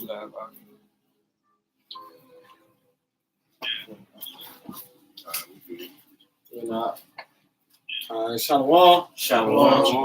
Shalom. All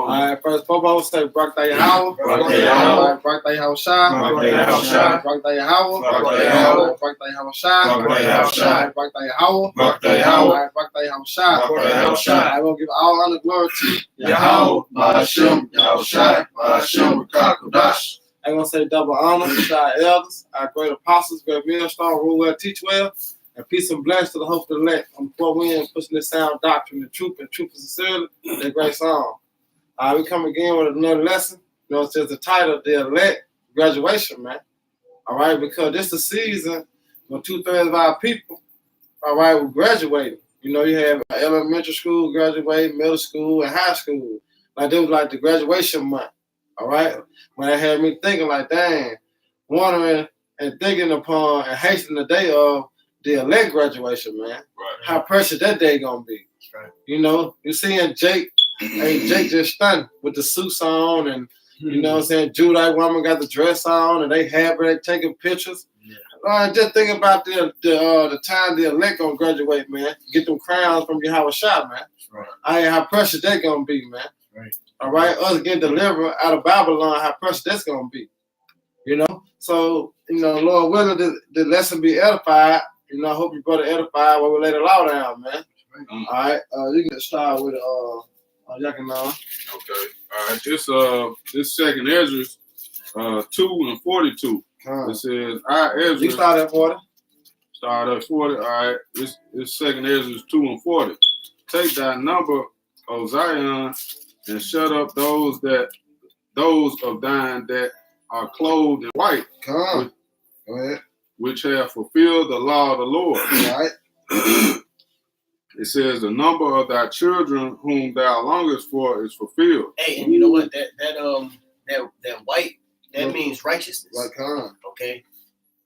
right, first Popo say Barak Yahweh. Barak Yahweh. Barak Yahweh Shah. Barak Yahweh Shah. Barak Yahweh. Barak Yahweh. Barak Yahweh Shah. Barak Yahweh Shah. Barak Yahweh. Barak Yahweh. Barak Yahweh Shah. Barak Yahweh Shah. I will give all honor glory to Yahweh, Ba'ashem, Yahweh Shai, Ba'ashem, Rakakodash. I'm going to say double honor to our elders, our great apostles, great millstone, rule well, teach well, and peace and blessings to the hope of the elect. I'm before we in pushing this sound doctrine, the truth and sincerely, that great song. We come again with another lesson. You know, it's just the title, the elect graduation, man. All right, because this is the season when 2/3 of our people, all right, we're graduating. You know, you have elementary school graduating, middle school, and high school. Like, this was like the graduation month. All right, when it had me thinking like, dang, wondering and thinking upon and hastening the day of the elect graduation, man. Right. How precious that day gonna be. Right. You know, you seeing Jake, hey, Jake just stunned with the suits on, and you know what I'm saying, Judite woman got the dress on, and they taking pictures. Yeah. Just think about the time the elect gonna graduate, man. Get them crowns from Yahweh Shah, man. Right. How precious that gonna be, man. Right. All right, us getting delivered out of Babylon, how precious that's gonna be. You know, so you know, Lord willing, the lesson be edified. You know, I hope you brother edified while we lay the law down, man. All right, you can start with Yakinan. Okay. All right. This second Ezra, 2:42. It says, Ezra. You start at 40. Start at 40. All right. This second Ezra 2:40. Take thy number, O Zion, and shut up those of thine that are clothed in white. Go ahead. Which have fulfilled the law of the Lord. Right. It says the number of thy children whom thou longest for is fulfilled. Hey, and you know what? That white, that means righteousness. Right, okay?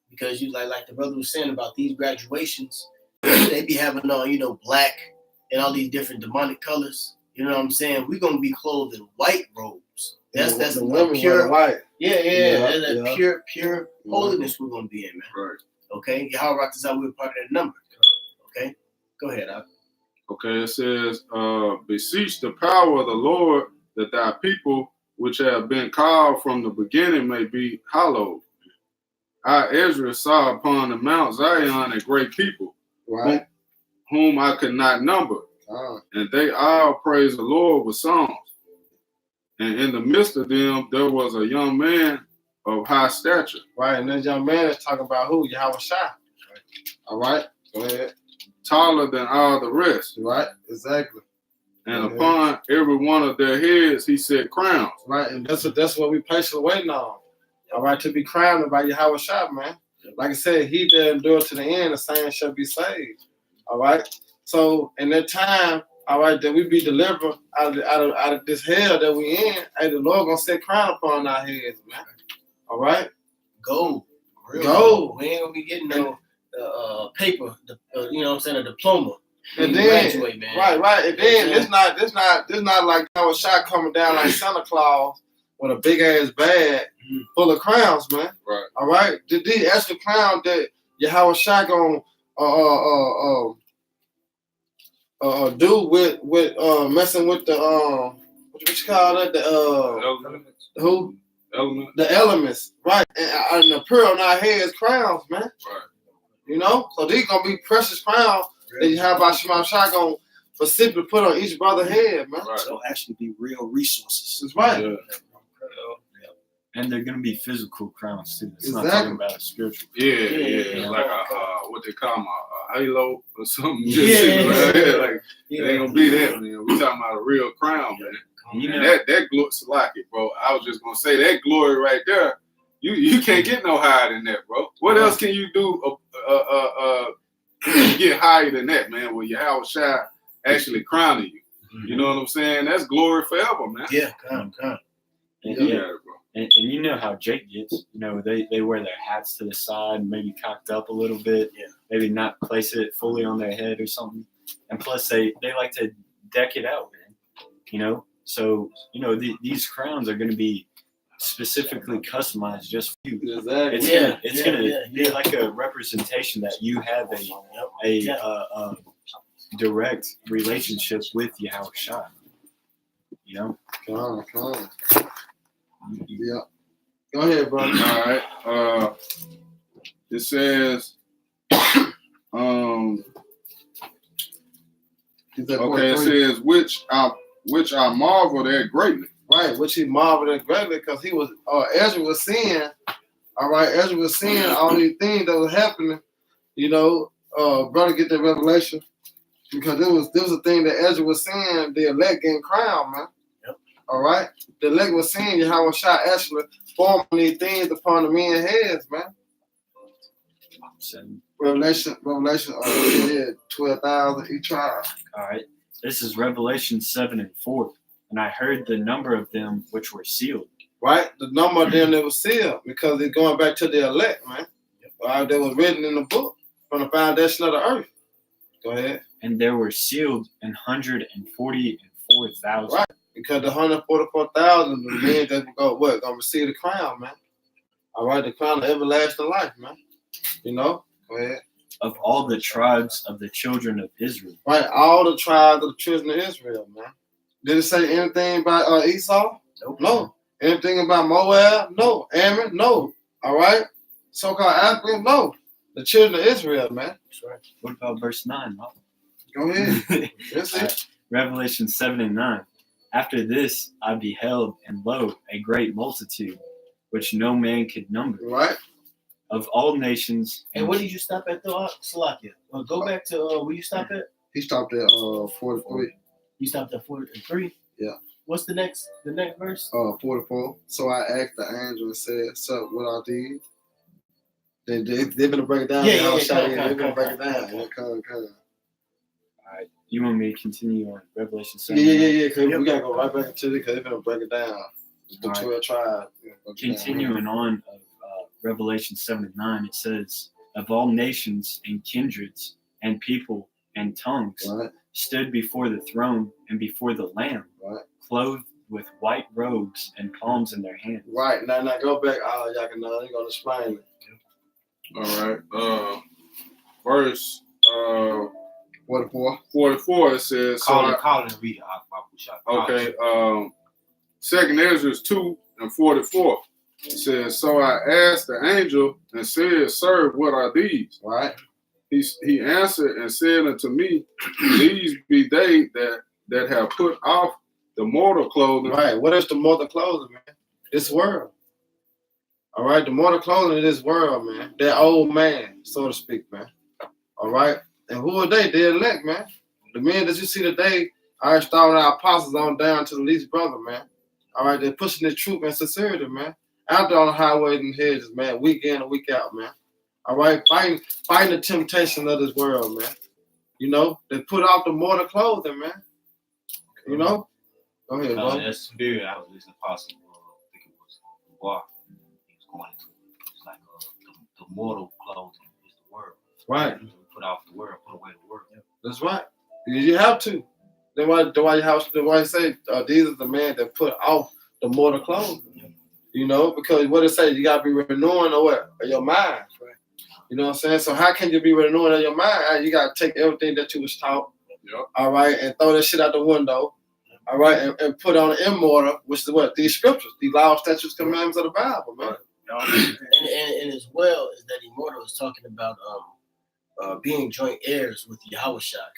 Because you like the brother was saying about these graduations, they be having on, you know, black and all these different demonic colors. You know what I'm saying? We're gonna be clothed in white robes. That's the pure white. Yeah. That's pure holiness we're gonna be in, man. Right. Okay. Yahweh rocked us out. We're part of that number. Okay. Go ahead, Al. Okay, it says, beseech the power of the Lord that thy people which have been called from the beginning may be hallowed. I, Ezra, saw upon the Mount Zion a great people, right, whom I could not number. And they all praise the Lord with songs. And in the midst of them, there was a young man of high stature. Right, and this young man is talking about who? Yahweh Shah. Right. All right, go ahead. Taller than all the rest. Right, exactly. And upon every one of their heads, he set crowns. Right, and that's what we patiently waiting on. All right, to be crowned by Yahweh Shah, man. Like I said, he that endure to the end, the same shall be saved. All right. So in that time, all right, that we be delivered out of this hell that we in, hey, the Lord gonna set crown upon our heads, man. All right. Gold. Gold. We ain't gonna be getting no paper, you know what I'm saying, a diploma. And then graduate, man. Right. And then this not like Yahweh Shah coming down like Santa Claus with a big ass bag full of crowns, man. Right. All right. The extra crown that Yahweh Shah gonna do with messing with the what you call it, the elements, right? And the pearl on our heads crowns, man. Right. You know, so these gonna be precious crowns that you have by Shema Shah gonna specifically put on each brother's head, man. Right. So actually be real resources. That's right. Yeah. And they're going to be physical crowns too. It's Exactly. not talking about spiritual. Yeah. Like what they call a halo or something. Yeah. Like it ain't gonna be that, man. We talking about a real crown, man. You know, And that glory, like it, bro. I was just gonna say that glory right there. You can't get no higher than that, bro. What else can you do? Get higher than that, man. Where Yahweh Shai actually crowning you. You know what I'm saying? That's glory forever, man. Yeah, come. Bro. And you know how Jake gets. You know, they wear their hats to the side, maybe cocked up a little bit. Yeah. Maybe not place it fully on their head or something. And plus, they like to deck it out, man. You know, so you know these crowns are going to be specifically customized just for you. Exactly. It's gonna be like a representation that you have a direct relationship with Yahweh Shai. You know? Come on. Yeah. Go ahead, bro. All right. It says, it says which I marveled at greatly. Right, which he marveled at greatly because he was Ezra was seeing. All right, Ezra was seeing all these things that was happening. You know, brother, get that revelation because there was a thing that Ezra was saying. The elect getting crowned, man. Yep. All right, the elect was saying Yahweh Shai actually forming these things upon the men's heads, man. Revelation, 12,000 each tribe. All right. This is Revelation 7:4. And I heard the number of them which were sealed. Right? The number of them that was sealed because it's going back to the elect, man. All right, that was written in the book from the foundation of the earth. Go ahead. And there were sealed 144,000. Right. Because the 144,000, the men that gonna receive the crown, man. All right, the crown of everlasting life, man. You know? Go ahead. Of all the tribes of the children of Israel. Right, all the tribes of the children of Israel, man. Did it say anything about Esau? Nope. No. Anything about Moab? No. Ammon? No. All right. So-called African? No. The children of Israel, man. That's right. What about verse 9? Go ahead. That's it. Revelation 7:9. After this I beheld, and lo, a great multitude, which no man could number, Right. of all nations. And where did you stop at, though, Salakia? Go back to where you stopped at? He stopped at 43. You stopped at 43? Yeah. What's the next verse? 44. So I asked the angel and said, "So what are these?" They're gonna break it down. Yeah, they're gonna break it down. Come. All right. You want me to continue on Revelation 7? Yeah. Cause we gotta go right back into it because they're gonna break it down. The 12 tribes. Continuing on of Revelation 7:9, it says, of all nations and kindreds and people and tongues Right. stood before the throne and before the Lamb, Right. clothed with white robes and palms in their hands. Right. Now go back. Y'all can know. They're gonna explain it. All right. Verse 44. it says, Call it and read it. okay, 2nd Ezra 2:44. It says, so I asked the angel and said, Sir, what are these? Right. He answered and said unto me, these be they that have put off the mortal clothing. Right. What is the mortal clothing, man? This world. All right. The mortal clothing of this world, man. That old man, so to speak, man. All right. And who are they? They're elect, man. The men that you see today are starting our apostles on down to the least brother, man. All right. They're pushing the truth and sincerity, man. Out there on the highways and hedges, man. Week in and week out, man. All right. Fighting the temptation of this world, man. You know, they put off the mortal clothing, man. You know? Go ahead, bro. That spirit, I was listening to Apostle, I think it was Walk. He was going into it. It's like the mortal clothing is the world. Right. So we put off the world, put away the world. That's right. You have to. That's why you say these are the men that put off the mortal clothing. You know, because what it says, you gotta be renewing of your mind. Right. You know what I'm saying? So how can you be renewing of your mind? You gotta take everything that you was taught, all right, and throw that shit out the window, all right, and put on the immortal, which is what? These scriptures, these laws, statutes, commandments of the Bible, man. And as well is that immortal is talking about being joint heirs with Yahweh Shai.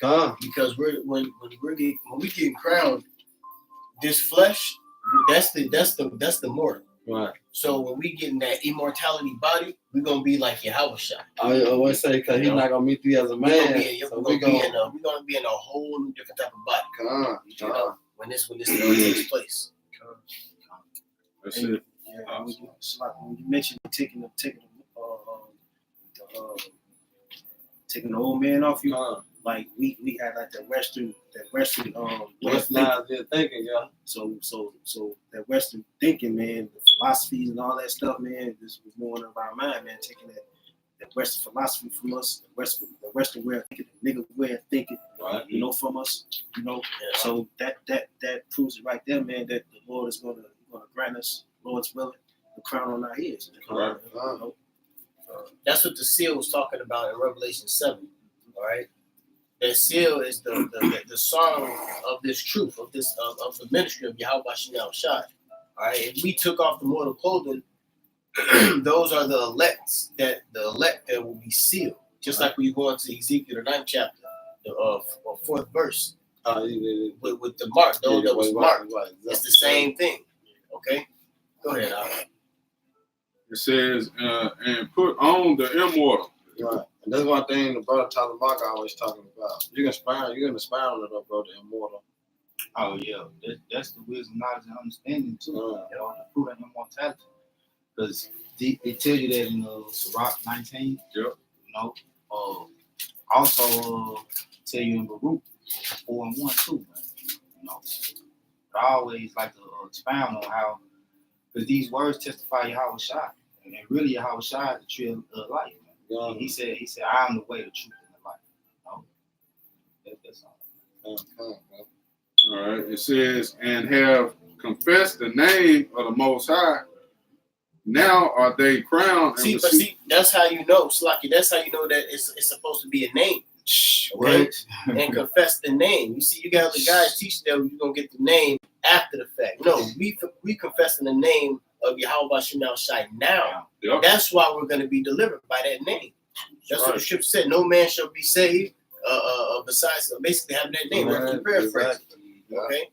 Because when we get crowned, this flesh, that's the mortal. Right. So when we get in that immortality body, we're gonna be like Yahweh Shai. I always say because he's not gonna meet you as a man. We're gonna be in a whole new different type of body. You know, when this takes place. That's it. Yeah, when you mentioned taking the old man off you, like we had like that Western Westernized thinking, yeah. So that Western thinking, man, the philosophies and all that stuff, man, this was going of our mind, man, taking that Western philosophy from us, the Western way of thinking, the nigga way of thinking, right. You know, from us, you know. So that proves it right there, man, that the Lord is gonna grant us, Lord's willing, the crown on our heads. Right. That's what the seal was talking about in Revelation 7. All right. That seal is the song of this truth, of the ministry of Yahweh Shai. All right. If we took off the mortal clothing, those are the elect that will be sealed. Just like when you go into Ezekiel, the 9th chapter, the 4th verse, with the mark, those that was marked. Right. It's the same thing. Okay? Go ahead, Al. It says, and put on the immortal. Right. And that's one thing the brother Tyler Mark always talking about. You can expound it up, bro, the immortal. Oh yeah, that's the wisdom, knowledge, and understanding too. You know, the fruit of immortality. Because it tells you that in Sirach 19. Yep. You know, also tell you in Baruch 4:1 too, man. You know, but I always like to expound on how, because these words testify Yahweh Shai, and really Yahweh Shai is the tree of life. Man. Yeah. He said, I am the way, the truth, and the life. You know? That's all. All right. It says, and have confessed the name of the Most High. Now are they crowned? See, that's how you know, Slaki. That's how you know that it's supposed to be a name. Okay? And confess the name. You see, you got the guys teach that you're gonna get the name after the fact. No, we confessing the name of Yahweh Shai now. Yep. That's why we're gonna be delivered by that name. That's what the scripture said. No man shall be saved besides basically having that name. That's the paraphrase. Okay.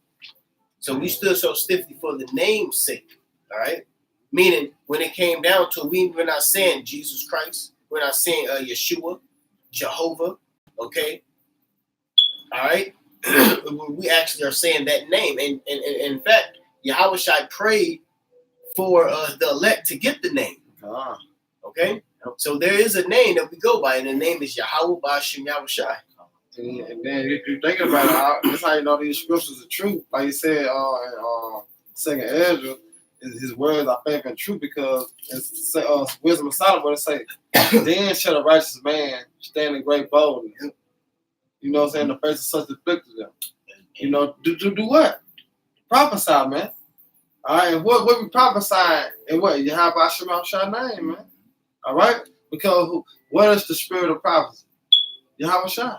So we stood so stiffly for the name's sake. All right. Meaning, when it came down to it, we're not saying Jesus Christ. We're not saying Yeshua, Jehovah. Okay. All right. We actually are saying that name. And in fact, Yahweh Shai prayed for the elect to get the name. Okay. So there is a name that we go by, and the name is Yahweh Ba'ashem Yahweh Shai. And then if you think about it, that's how you know these scriptures are true. Like you said in Second Ezra, his words are faith and true, because it's wisdom of Solomon. It say, then shall a righteous man stand in great boldness. You know what I'm saying? The face of such afflicted them. You know, do what? Prophesy, man. All right, and what we prophesying and what? You have Yahweh Shai name, man. All right? Because what is the spirit of prophecy? Yahweh Shai.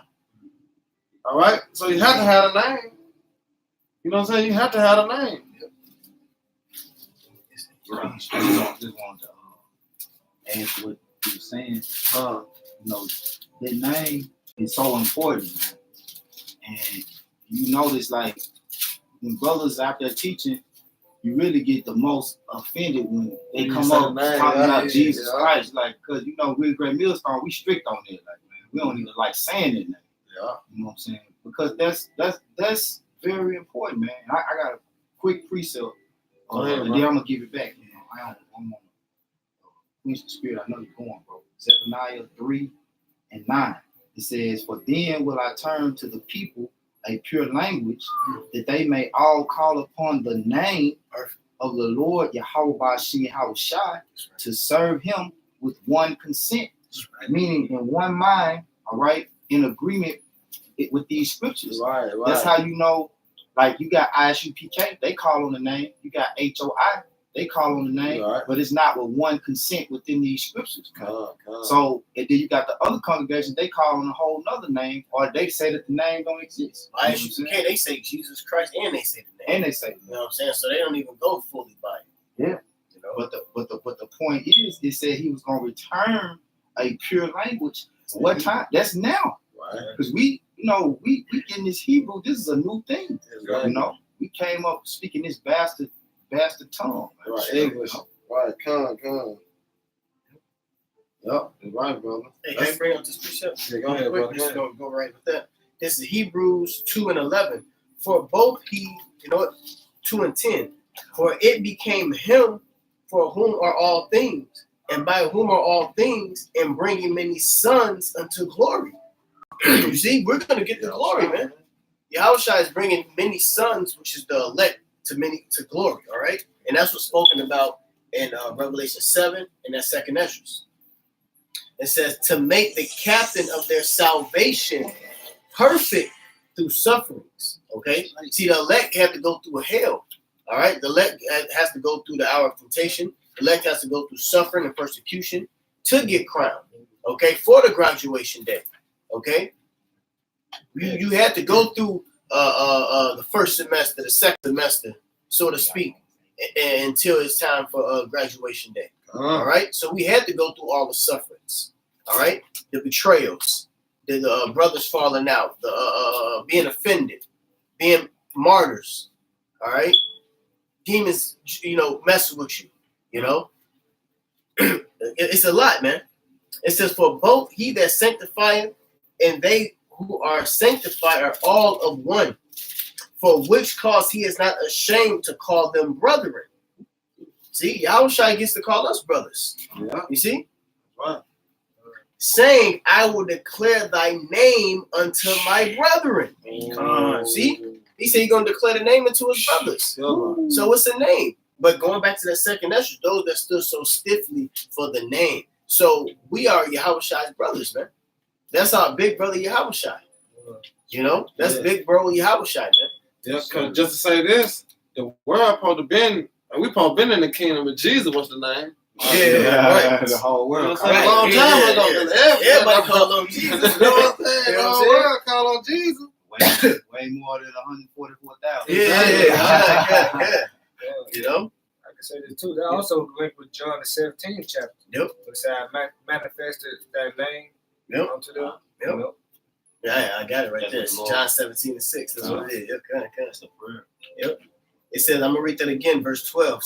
All right? So you have to have a name. You know what I'm saying? You have to have a name. Right. I just wanted to answer what you were saying. You know, that name is so important, man. And you notice, like, when brothers out there teaching, you really get the most offended when they come up talking about Jesus Christ. Like, because, you know, we're Great Millstone, we strict on that. Like, man, we don't even like saying that name. Yeah. You know what I'm saying? Because that's very important, man. I got a quick precept. And then I'm gonna give it back. You know, I'm gonna quench the spirit. I know you're going, bro. Zephaniah 3:9. It says, "For then will I turn to the people a pure language, that they may all call upon the name of the Lord Yahweh Ba'ashem Yahweh Shai, to serve Him with one consent," meaning in one mind. All right, in agreement with these scriptures. Right. That's how you know. Like, you got ISUPK, they call on the name. You got HOI, they call on the name. Right. But it's not with one consent within these scriptures. Come. So, and then you got the other congregation, they call on a whole nother name, or they say that the name don't exist. ISUPK, they say Jesus Christ, and they say the name. And they say, you know what I'm saying? So they don't even go fully by it. Yeah. You know? But the point is, it said He was going to return a pure language. What time? That's now. Right. Because we getting this Hebrew. This is a new thing. Right. You know, we came up speaking this bastard tongue. Right. English. Right. Come. Yep. Right, brother. Hey, can I bring up this precept? Yeah, go ahead, brother. Just go right with that. This is Hebrews 2:11. For both 2:10. For it became Him for whom are all things, and by whom are all things, and bringing many sons unto glory. You see, we're going to get the glory, man. Yahushua is bringing many sons, which is the elect, to glory, all right? And that's what's spoken about in Revelation 7 and that second Esdras. It says, to make the captain of their salvation perfect through sufferings, okay? See, the elect have to go through hell, all right? The elect has to go through the hour of temptation. elect has to go through suffering and persecution to get crowned. Okay, for the graduation day. Okay, you had to go through the first semester, the second semester, so to speak, until it's time for graduation day. All right, so we had to go through all the sufferings. All right, the betrayals, the brothers falling out, the being offended, being martyrs. All right, demons, messing with you. It's a lot, man. It says, for both he that sanctifieth and they who are sanctified are all of one, for which cause he is not ashamed to call them brethren. See, Yahushua gets to call us brothers. Yeah. You see? Right. Saying, I will declare thy name unto my brethren. See? He said he's going to declare the name unto his brothers. Yeah. So it's a name. But going back to that second essence, those that stood so stiffly for the name. So we are Yahushua's brothers, man. That's our big brother Yahushua. That's big bro Yahushua, man. Yeah, because just to say this, the world supposed to been, we supposed to been in the kingdom of Jesus, what's the name? Right. The whole world. A long time ago. Everybody called on Jesus. You know what I'm saying? The whole world call on Jesus. Way more than 144,000. Yeah. I can say this too. That also linked with John the 17th chapter. Yep. It said, I manifested that name unto them. Yep. Yeah, I got it right there. That's John 17:6. That's what it is. Yep. It says, I'm going to read that again, verse 12.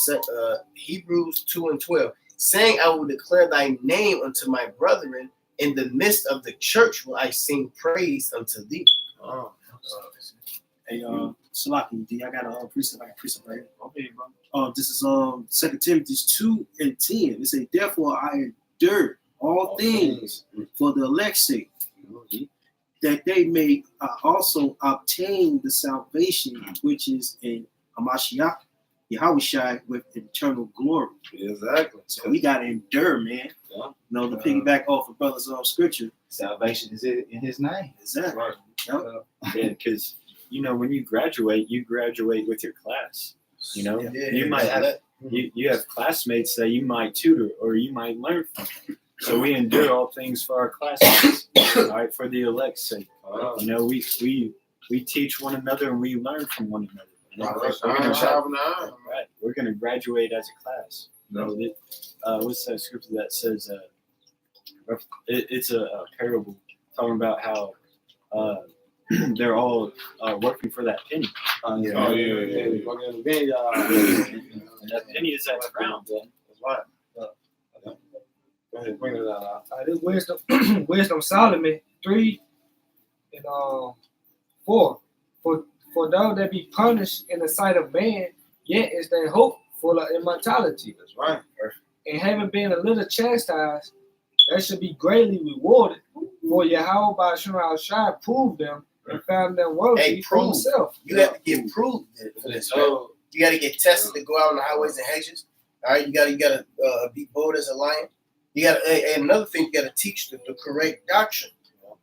Hebrews 2:12. Saying, I will declare thy name unto my brethren. In the midst of the church will I sing praise unto thee. Hey, Salaki, D, I got a precept right here. Okay, bro. This is 2 Timothy 2:10. It says, therefore I endure all things for the elect's sake, that they may also obtain the salvation which is in Hamashiach, Yahushua, with eternal glory. Exactly. So we gotta endure, man. Yeah. To piggyback off of brothers' scripture. Salvation is in his name. Exactly. Right. Yep. Yeah, because when you graduate with your class. You might have you have classmates that you might tutor or you might learn from. So we endure all things for our classmates, all right, for the elect's sake. We teach one another and we learn from one another. We're gonna graduate as a class. What's that scripture that says? It's a parable talking about how they're all working for that penny. And that penny is that crown. That's right. Go ahead, bring it out. This wisdom Solomon 3 and 4. For though they be punished in the sight of man, yet is their hope full of immortality. That's right. And having been a little chastised, they should be greatly rewarded. For Yahweh by Shai proved them and found them worthy for himself. You have to get proved for this, man. You got to get tested to go out on the highways and hedges. All right, you got to be bold as a lion. You got and another thing, you got to teach the correct doctrine.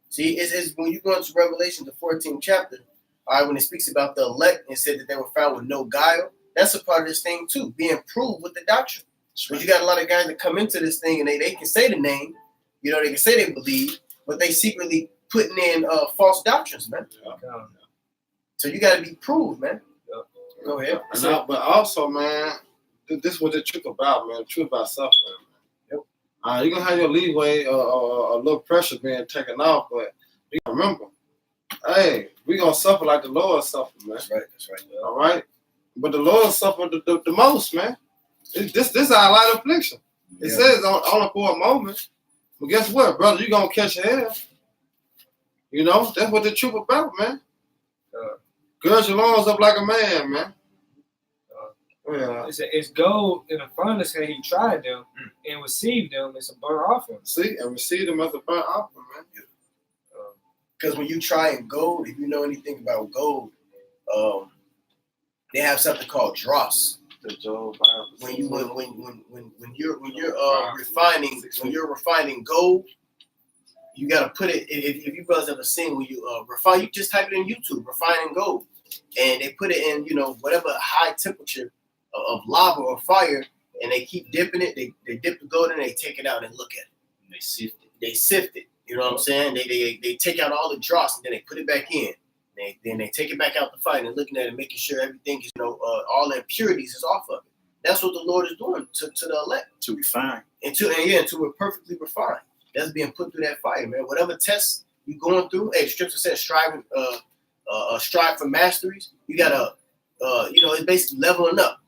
See, it's when you go into Revelation, the 14th chapter. All right, when it speaks about the elect and said that they were found with no guile, that's a part of this thing too, being proved with the doctrine. But you got a lot of guys that come into this thing and they can say the name, they can say they believe, but they secretly putting in false doctrines, man. So you got to be proved, man. Go ahead. But also, man, this is what the truth about, man. The truth about suffering, man. You're going to have your leeway a little pressure being taken off, but you gotta remember, hey, we're going to suffer like the Lord suffered, man. That's right. All right? But the Lord suffered the most, man. This is our light affliction. It says only for a moment. But guess what, brother? You're going to catch hell. That's what the truth about, man. Gird your loins up like a man, man. It's gold in the furnace and he tried them and received them. It's a burnt offering. See, and receive them as a burnt offering, man. Because when you try and gold, if you know anything about gold, they have something called dross. When you're refining gold, you gotta put it. If you brothers ever seen when you refine, you just type it in YouTube, refining gold, and they put it in whatever high temperature of lava or fire, and they keep dipping it. They dip the gold in, they take it out and look at it. And they sift it. They sift it. You know what I'm saying? They take out all the dross and then they put it back in. Then they take it back out the fire and looking at it, making sure everything is, all the impurities is off of it. That's what the Lord is doing to the elect. To refine. Until we're perfectly refined. That's being put through that fire, man. Whatever tests you're going through, hey, Scripture says strive for masteries. You gotta, it's basically leveling up.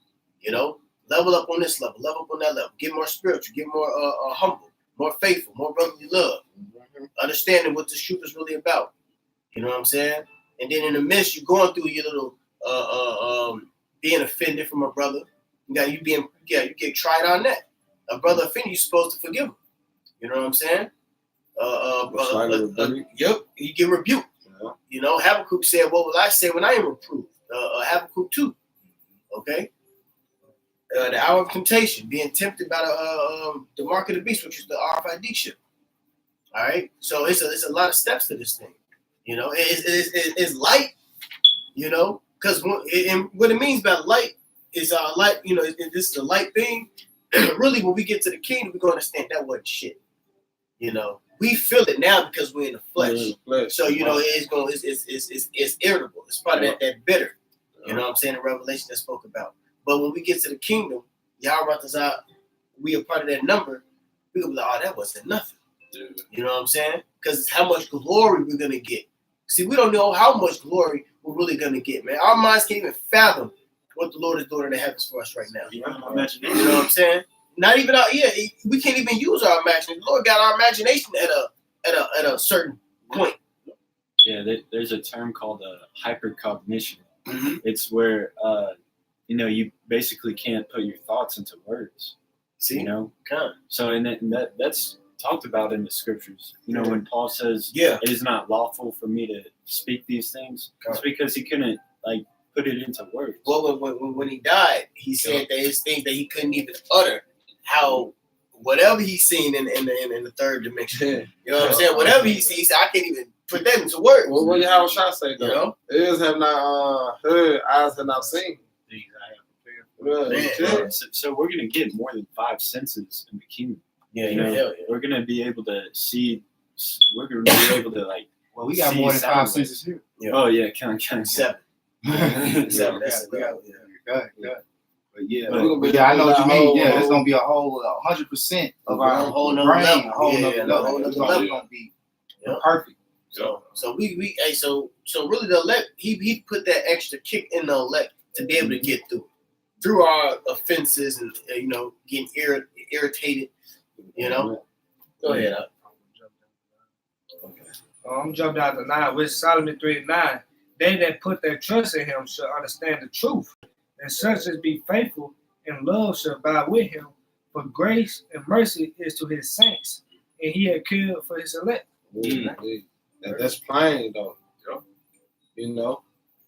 Level up on this level, level up on that level. Get more spiritual, get more humble, more faithful, more brotherly love. Understanding what this truth is really about. You know what I'm saying? And then in the midst, you're going through your little being offended from a brother. You get tried on that. A brother offended, you're supposed to forgive him. You know what I'm saying? Yep, you get rebuked. Yeah. Habakkuk said, "What will I say when I am reproved?" Habakkuk 2. Okay. The hour of temptation, being tempted by the mark of the beast, which is the RFID chip. All right. So it's a lot of steps to this thing. It's light. Because what it means by light is light. This is a light thing. Really, when we get to the kingdom, we're gonna understand that wasn't shit. We feel it now because we're in the flesh. So it's irritable. It's part of that bitter. You know what I'm saying? The revelation that spoke about. But when we get to the kingdom, Yahweh Ratazah, we are part of that number. We're gonna be like, oh, that wasn't nothing. You know what I'm saying? Because it's how much glory we're gonna get. See, we don't know how much glory we're really gonna get, man. Our minds can't even fathom what the Lord is doing in the heavens for us right now. You know what I'm saying? Not even we can't even use our imagination. The Lord got our imagination at a certain point. Yeah, there's a term called hypercognition. Mm-hmm. It's where you basically can't put your thoughts into words. See, So and that's talked about in the scriptures. When Paul says, it is not lawful for me to speak these things, it's because he couldn't put it into words. Well, when he died, he said that his things that he couldn't even utter. How whatever he's seen in the third dimension, you know what I'm saying? Whatever he sees, he said, I can't even put that into words. Well, what Yahweh Shah say though? Ears have not heard, eyes have not seen. So we're gonna get more than 5 senses in the kingdom. We're gonna be able to see. We're gonna be able to Well, we got more than 5 senses here. Yeah. Oh yeah, count 7. 7. That's Good. But I know what you mean. Yeah, it's gonna be a whole 100% of our whole brain, a whole nother level. It's gonna be perfect. So we really the elect, he put that extra kick in the elect to be able to get through our offenses and getting irritated. Go ahead. I'm jumping out to 9 with Solomon 3:9. They that put their trust in him shall understand the truth, and such as be faithful and love shall abide with him. For grace and mercy is to his saints, and he had killed for his elect. That's plain though.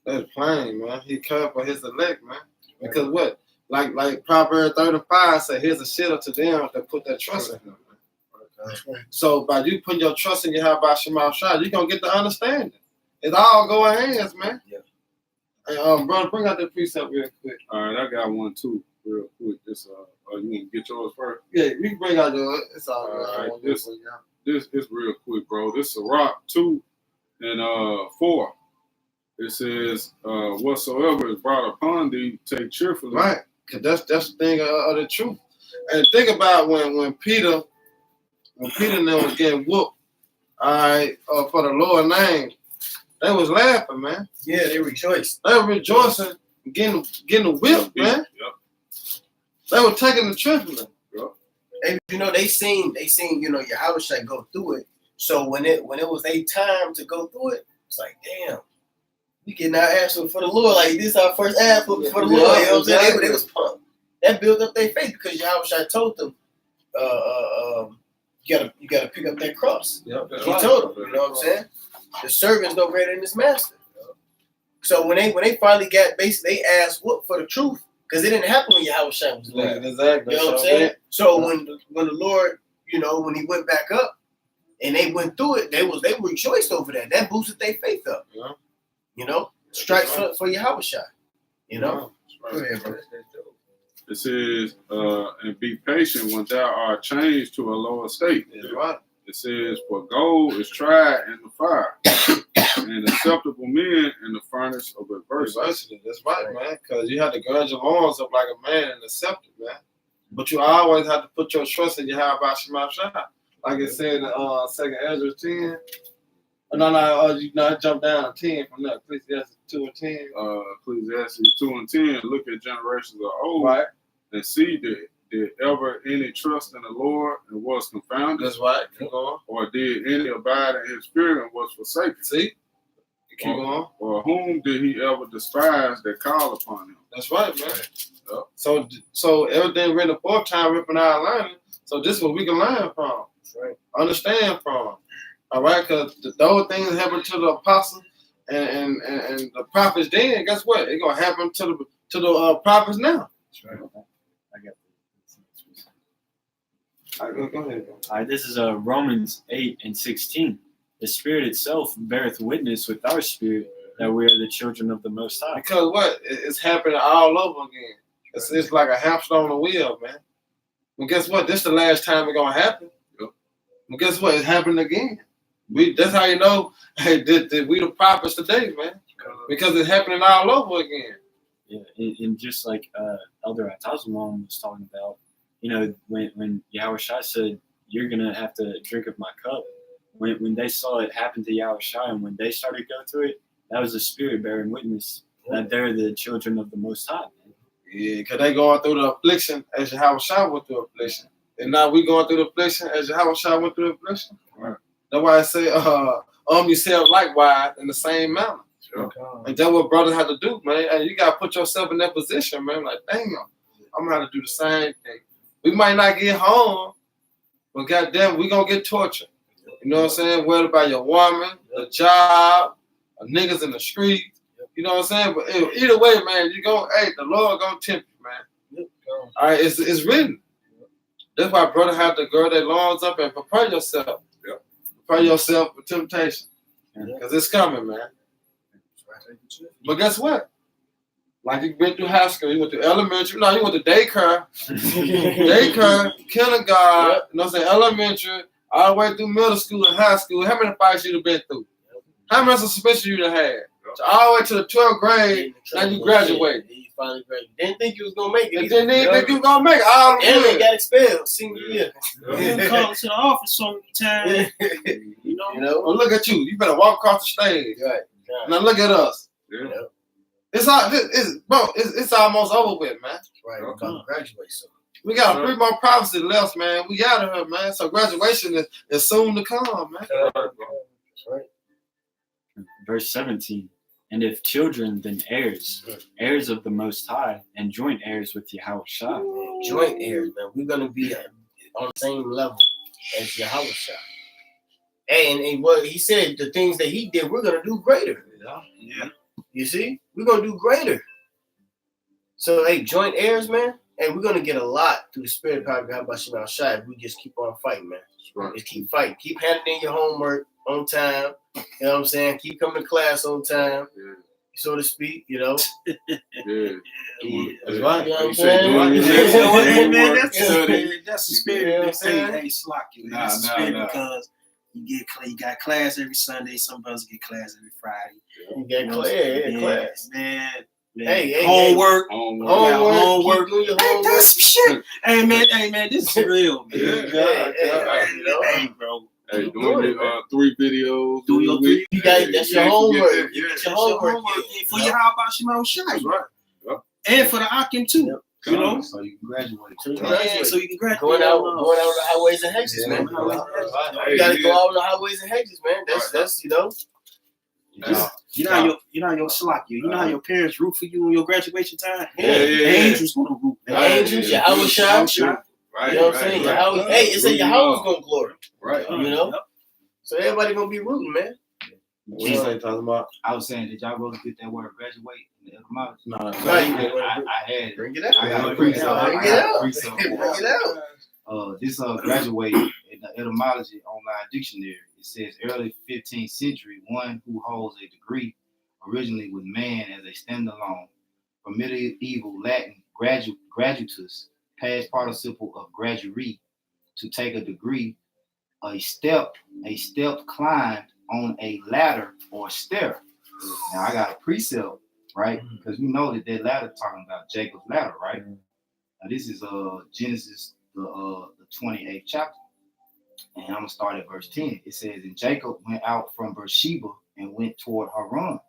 That's plain, man. He cared for his elect, man. Because what? Like Proverbs 35 said, here's a shield to them that put their trust in him. So by you putting your trust in Yahweh Shema Shah, you're gonna get the understanding. It's all going hands, man. Yeah. And brother, bring out the precept real quick. All right, I got one too, real quick. This you want to get yours first? Yeah, you can bring out yours. It's all right. This is real quick, bro. This is Sirach 2 and 4. It says, whatsoever is brought upon thee, take cheerfully. Right, because that's the thing of the truth. And think about when Peter was getting whooped, all right, for the Lord's name, they was laughing, man. Yeah, they rejoiced. They were rejoicing, getting the whip, man. Yep. They were taking the trembling. And they seen Yahweh Shai go through it. So when it was their time to go through it, it's like, damn, we getting our ass for the Lord. Like this is our first ass for the Lord. You know what I'm saying? They was pumped. That built up their faith because Yahweh Shai told them, you gotta pick up that cross. Yep, he told them, you know what I'm saying? The servant's no greater than his master. So when they finally got basically they asked what for the truth, because it didn't happen when Yahweh Shai was there. Exactly. You know what I'm saying? So when the Lord, when he went back up and they went through it, they rejoiced over that. That boosted their faith up. Yeah. Stripes for Yahweh Shai. Go ahead, bro. It says, and be patient when thou art changed to a lower state. That's right. It says, for gold is tried in the fire, and acceptable men in the furnace of adversity. That's right, man. Because you have to gird your loins up like a man and accept it, man. But you always have to put your trust in Yahweh Shema Shai. Like it said in 2 Ezra 10. You jump down to 10 from there. Ecclesiastes 2 and 10. Ecclesiastes 2 and 10. Look at generations of old, Right. and see did ever any trust in the Lord and was confounded? That's right. Keep going. Or did any abide in his spirit and was forsaken? See? Keep going. Or whom did he ever despise that called upon him? That's right, man. Yep. So everything written the fourth time, ripping out learning. So this is what we can learn from. That's right. Understand from. All right, because those things happen to the apostles and the prophets then. Guess what? It's gonna happen to the prophets now. That's right. I got All right, go ahead. All right, this is Romans 8:16. The Spirit itself beareth witness with our spirit that we are the children of the Most High. Because what? It's happening all over again. It's like a hamster on the wheel, man. Well, guess what? This is the last time it's gonna happen. Well, guess what? It's happening again. That's how you know, hey, that we the prophets today, man. Because it's happening all over again. Yeah, and just like Elder Atazuman was talking about, when Yahweh Shai said, you're going to have to drink of my cup, when they saw it happen to Yahweh Shai and when they started to go through it, that was the Spirit bearing witness that they're the children of the Most High. Man. Yeah, because they going through the affliction as Yahweh Shai went through affliction. And now we going through the affliction as Yahweh Shai went through the affliction. Right. That's why I say, yourself likewise in the same manner. Sure. And that's what brothers have to do, man. And you got to put yourself in that position, man. Like, damn, I'm going to have to do the same thing. We might not get home, but goddamn, we going to get tortured. You know what I'm saying? Whether by your woman, the job, or niggas in the street. You know what I'm saying? But either way, man, the Lord going to tempt you, man. All right, it's written. That's why brother have to gird their loins up and prepare yourself. Prepare yourself for temptation. Because it's coming, man. But guess what? Like you went through high school, you went to elementary, you went to daycare, kindergarten, you know what I'm saying, elementary, all the way through middle school and high school. How many fights you have been through? How many suspensions you done had? So all the way to the 12th grade, now you graduate. You finally graduated. Didn't think you was gonna make it. And then they think you gonna make it all the And they way. got expelled senior year. You call to the office so many times. You know? Well, look at you. You better walk across the stage. Right. Now look at us. Yeah. It's almost over with, man. Right. We're gonna graduate soon. We got 3 more prophecies left, man. We out of here, man. So graduation is soon to come, man. That's right. Verse 17. And if children, then heirs, heirs of the Most High, and joint heirs with Yahweh Shai. Joint heirs, man. We're gonna be on the same level as Yahweh Shai. Hey, and what he said, the things that he did, we're gonna do greater. Yeah. You see, we're gonna do greater. So, hey, joint heirs, man. Hey, we're gonna get a lot through the Spirit power of Yahweh Shai if we just keep on fighting, man. Right. Just keep fighting. Keep handing in your homework on time. You know what I'm saying? Keep coming to class on time, so to speak. You know. Yeah. That's right. You know what I'm You saying? say You know what, doing man, your that's homework, that's the You know spirit. what I'm Hey, saying? hey, Slock you. Nah, That's the nah, spirit nah. because you got class every Sunday. Some brothers get class every Friday. You got You know, class. man. Hey, Homework. Homework. Keep doing your Hey, homework. that's shit. Hey man, this is real, man. You know? Hey, bro. Hey, Keep doing doing it, your 3 videos. Do your 3. You got that's your homework. Yeah. Get your homework. For your how about Shimon Shai. That's right. And for the Akim too. Yep. You know? So you can graduate. So you Yeah, graduate. so you can graduate. Going out on the highways and hedges, man. Hey, You gotta yeah. go out on the highways and hedges, man. That's you know. You know how your Slock you. You know how your parents root for you on your graduation time? Yeah. The angels gonna root. The angels, Yahweh Shai. Right. You know what I'm saying? Yahweh, hey, it said Yahweh's gonna glory. Right. You know? So everybody gonna be rooting, man. What you say, talking about? I was saying, did y'all both get that word graduate in the etymology? No. Right. I had it. Bring it out. I got a Bring pre-sub. it out. I got a pre-sub. Bring it out. This graduate in the etymology online dictionary. It says early 15th century, one who holds a degree originally with man as a standalone. From medieval Latin, graduatus, past participle of graduate, to take a degree, a step climbed on a ladder or stair. Now I got a precept, right? Because we know that ladder talking about Jacob's ladder, right? Now this is Genesis the 28th chapter, and I'm gonna start at verse 10. It says, and Jacob went out from Beersheba and went toward Haran,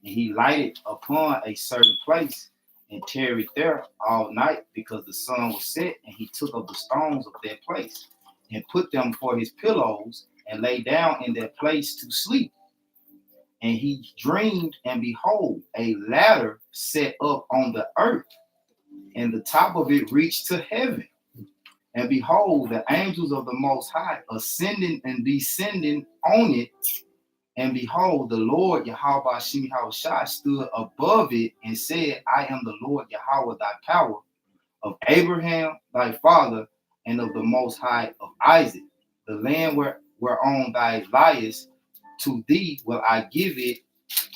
and he lighted upon a certain place and tarried there all night because the sun was set, and he took up the stones of that place and put them for his pillows and lay down in that place to sleep. And he dreamed, and behold, a ladder set up on the earth, and the top of it reached to heaven. And behold, the angels of the Most High ascending and descending on it. And behold, the Lord Yahweh Shem Yahushua stood above it and said, I am the Lord Yahweh thy power, of Abraham thy father, and of the Most High of Isaac. The land whereon thou liest, to thee will I give it,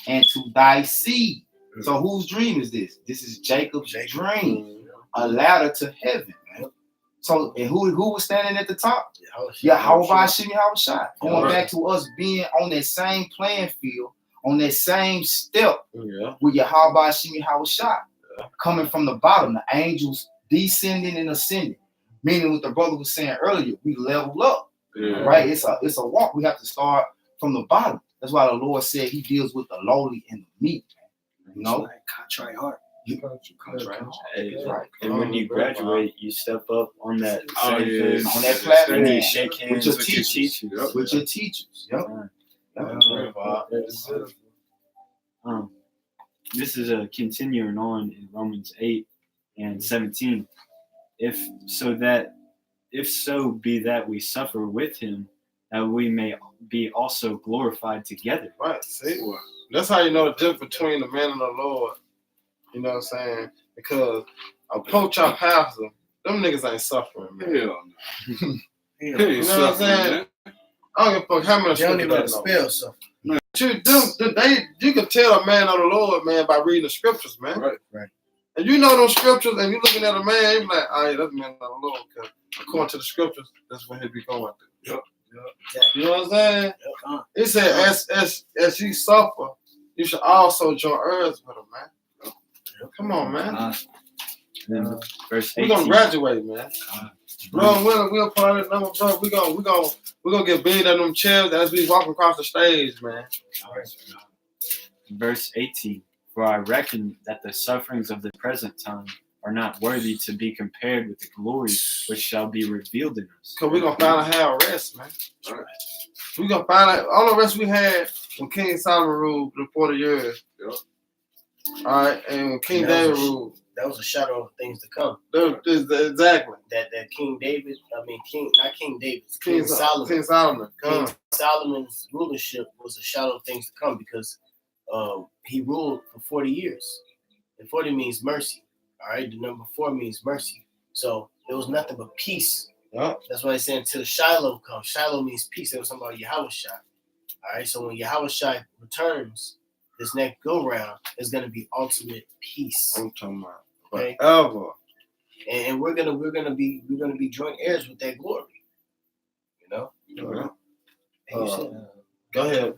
and to thy seed. So whose dream is this? This is Jacob's dream, a ladder to heaven. So, and who was standing at the top? Yahweh Shem Yahushua. Going back to us being on that same playing field, on that same step with Yahweh Shem Yahushua. Coming from the bottom, the angels descending and ascending. Meaning what the brother was saying earlier, we level up. Right? It's a walk. We have to start from the bottom. That's why the Lord said he deals with the lowly and the meek. You know? Contrite heart. Right. And when you graduate, you step up on that on that platform, and you shake hands with your teachers. With your teachers. This is a continuing on in Romans 8 and 17. If so be that we suffer with him, that we may be also glorified together. Right. See, that's how you know the difference between the man and the Lord. You know what I'm saying? Because approach our pastor, them niggas ain't suffering, man. Hell no. You know what I'm saying? I don't give a fuck how much They don't scripture even they know know. the spell stuff. You can tell a man of the Lord, man, by reading the scriptures, man. Right. And you know those scriptures, and you looking at a man, you be like, all right, that's the man of the Lord. Because according to the scriptures, that's what he be going through. You know what I'm saying? It said, as you suffer, you should also join heirs with him, man. Come on, man. Verse 18. We're gonna graduate, man. Bro, we're part of it. Bro, we're gonna get big on them chairs as we walk across the stage, man. Verse 18. For I reckon that the sufferings of the present time are not worthy to be compared with the glory which shall be revealed in us. Cause we're gonna finally have rest, man. We're gonna find out all the rest we had when King Solomon ruled for 40 years. All right, and when King David ruled. That was a shadow of things to come. Exactly. That King David, not King David, King Solomon. King Solomon. King Solomon's rulership was a shadow of things to come because he ruled for 40 years. And 40 means mercy. All right, the number 4 means mercy. So it was nothing but peace. Yep. That's why I said until Shiloh comes. Shiloh means peace. There was something about Yahushua. All right, so when Yahushua returns, this next go round is going to be ultimate peace. I'm talking about Okay? forever. And we're gonna be joint heirs with that glory. You know. And you said, Go ahead.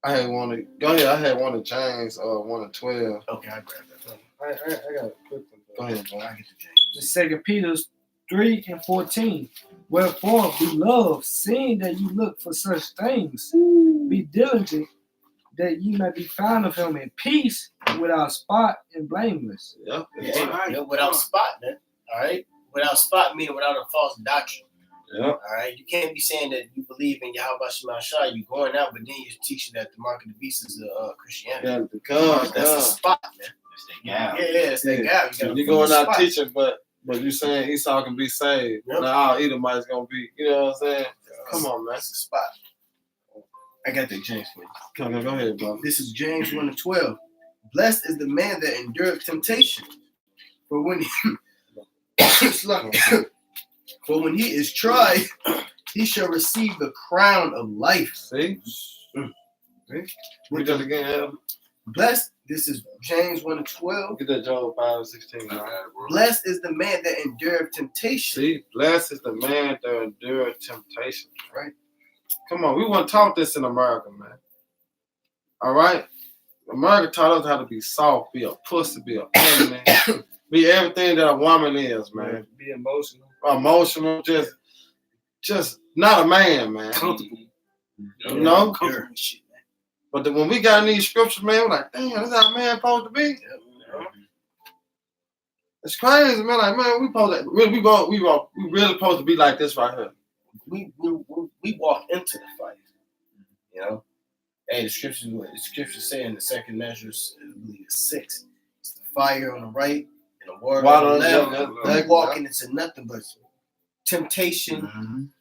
I had one of James 1 and 12. okay, I grabbed that. I got a quick one. Go ahead, bro. I get the James. The 2 Peter 3 and 14. Wherefore, beloved, seeing that you look for such things, be diligent that you may be found of him in peace, without spot and blameless. Yeah. Yeah, without spot, man. All right, without spot meaning without a false doctrine. Yeah. All right, you can't be saying that you believe in Yahweh Shema Shai, you going out, but then you're teaching that the mark of the beast is Christianity. Yeah, because That's the spot, man. Yeah. It's that gap. You're going out teaching, but you saying Esau can be saved. Yep. Now all Edomites gonna be, you know what I'm saying? Come on, man. That's the spot. I got that James for you. Go ahead, bro. This is James 1 and 12. Blessed is the man that endureth temptation. For when he is tried, he shall receive the crown of life. See? Read that again, Adam. Blessed This is James 1:12. Get that Job 5:16. Nah, Man. bro. Blessed is the man that endureth temptation. See, blessed is the man that endures temptation. Right. Come on, we weren't taught this in America, man. All right? America taught us how to be soft, be a pussy, be a feminine, be everything that a woman is, man. Be emotional. Emotional, just not a man, man. Comfortable. You know? Comfortable and shit, man. But when we got in these scriptures, man, we're like, damn, that's how a man supposed to be. It's crazy, man. Like, man, we supposed to, we really supposed to be like this right here. We walk into the fight. You know? Hey, the scriptures say in the second measures, I believe it's 6. It's the fire on the right and the water on the left. We walking into nothing but temptation,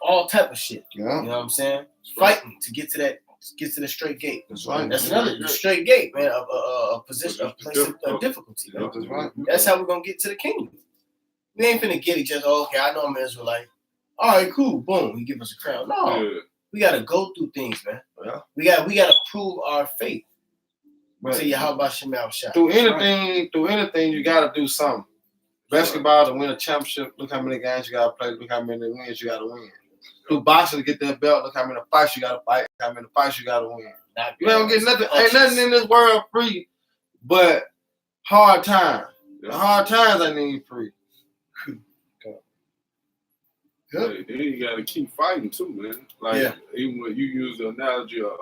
all type of shit. Yeah. You know what I'm saying? Fighting to get to the straight gate. That's right. That's another straight gate, man. A position, a place of difficulty. Man. That's right. That's how we're gonna get to the kingdom. We ain't finna get it just okay. I know I'm an Israelite. All right, cool. Boom. He give us a crown. No, Yeah. we gotta go through things, man. Yeah. We gotta prove our faith. But Tell you how about Shemal Shah. through anything, you gotta do something. Basketball to win a championship, look how many games you gotta play, look how many wins you gotta win. Through boxing to get that belt, look how many fights you gotta fight, look how many fights you gotta win. You don't get nothing, ain't nothing in this world free but hard times. The hard times ain't even free. Hey, then you got to keep fighting too, man. Like even when you use the analogy of